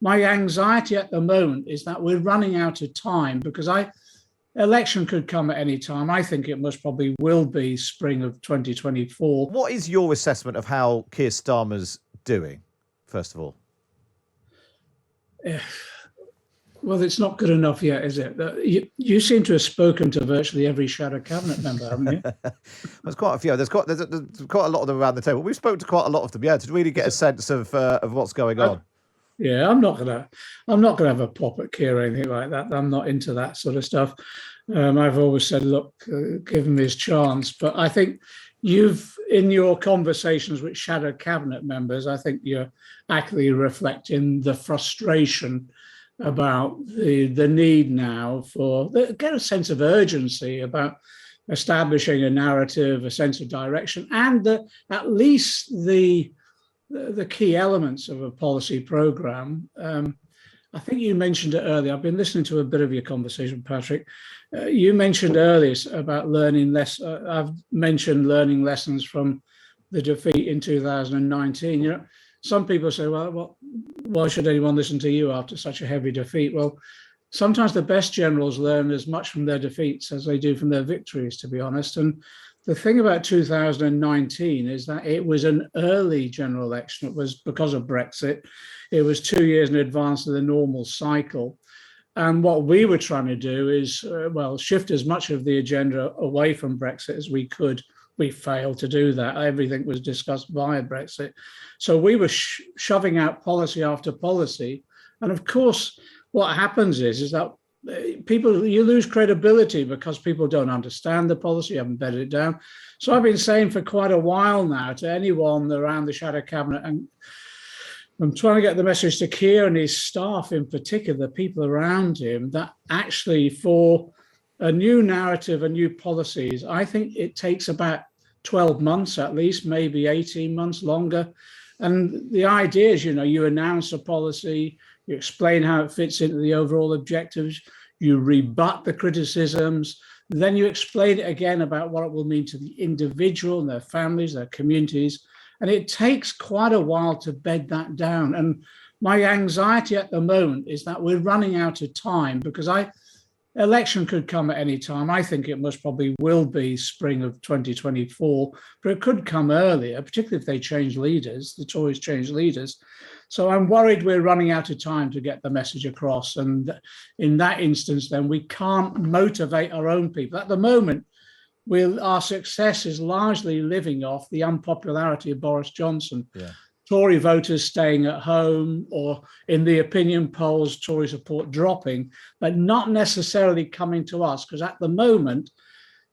my anxiety at the moment is that we're running out of time because election could come at any time. I think it most probably will be spring of 2024. What is your assessment of how Keir Starmer's doing, first of all? Well, it's not good enough yet, is it? You seem to have spoken to virtually every shadow cabinet member, haven't you? There's quite a few. There's quite a lot of them around the table. We've spoken to quite a lot of them, to really get a sense of what's going on. Yeah, I'm not gonna have a pop at Keir or anything like that. I'm not into that sort of stuff. I've always said, look, give him his chance. But I think in your conversations with shadow cabinet members, I think you're actually reflecting the frustration about the need now get a sense of urgency about establishing a narrative, a sense of direction, and at least the key elements of a policy program. I think you mentioned it earlier. I've been listening to a bit of your conversation, Patrick. You mentioned earlier about learning less. I've mentioned learning lessons from the defeat in 2019. You know, some people say, well, why should anyone listen to you after such a heavy defeat? Well, sometimes the best generals learn as much from their defeats as they do from their victories, to be honest. And the thing about 2019 is that it was an early general election. It was because of Brexit. It was 2 years in advance of the normal cycle. And what we were trying to do is, shift as much of the agenda away from Brexit as we could. We failed to do that. Everything was discussed via Brexit. So we were shoving out policy after policy. And of course, what happens is that you lose credibility because people don't understand the policy, haven't bedded it down. So I've been saying for quite a while now to anyone around the shadow cabinet, and I'm trying to get the message to Keir and his staff in particular, the people around him, that actually for a new narrative and new policies, I think it takes about 12 months at least, maybe 18 months longer. And the idea is, you announce a policy, you explain how it fits into the overall objectives, you rebut the criticisms, then you explain it again about what it will mean to the individual and their families, their communities. And it takes quite a while to bed that down. And my anxiety at the moment is that we're running out of time because election could come at any time. I think it most probably will be spring of 2024, but it could come earlier, particularly if they change leaders, the Tories change leaders. So I'm worried we're running out of time to get the message across. And in that instance, then we can't motivate our own people. At the moment, our success is largely living off the unpopularity of Boris Johnson. Yeah. Tory voters staying at home, or in the opinion polls, Tory support dropping, but not necessarily coming to us, because at the moment,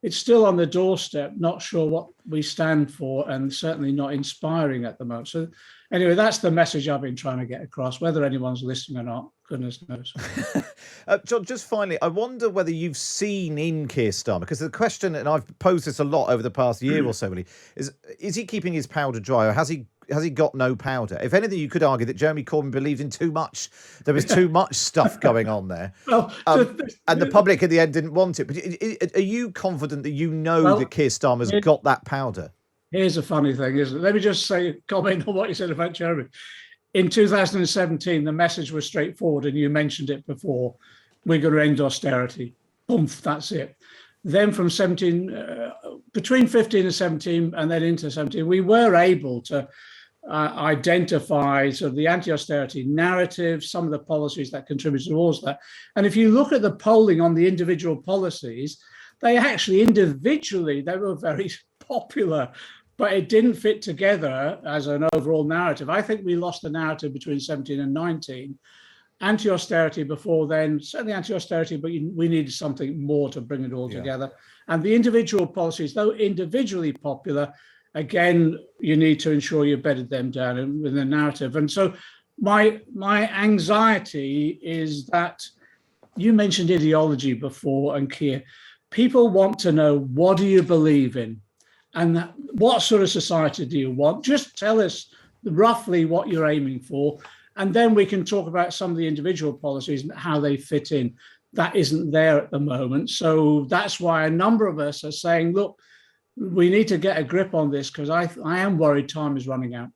it's still on the doorstep, not sure what we stand for, and certainly not inspiring at the moment. So anyway, that's the message I've been trying to get across. Whether anyone's listening or not, goodness knows. John, just finally, I wonder whether you've seen in Keir Starmer, because the question, and I've posed this a lot over the past year or so, really, is he keeping his powder dry, or has he got no powder? If anything, you could argue that Jeremy Corbyn believed in too much. There was too much stuff going on there. And the public in the end didn't want it. But are you confident that that Keir Starmer's got that powder? Here's a funny thing, isn't it? Let me just comment on what you said about Jeremy. In 2017, the message was straightforward, and you mentioned it before. We're going to end austerity. Boom, that's it. Then from between 15 and 17, and then into 17, we were able to identify sort of the anti-austerity narrative, some of the policies that contribute towards that. And if you look at the polling on the individual policies, they actually individually, they were very popular, but it didn't fit together as an overall narrative. I think we lost the narrative between 17 and 19. Anti-austerity before then, certainly anti-austerity, but we needed something more to bring it all together. And the individual policies, though individually popular, again, you need to ensure you bedded them down in the narrative. And so my anxiety is that you mentioned ideology before, and Keir. People want to know, what do you believe in? And what sort of society do you want? Just tell us roughly what you're aiming for. And then we can talk about some of the individual policies and how they fit in. That isn't there at the moment. So that's why a number of us are saying, look, we need to get a grip on this, because I am worried time is running out.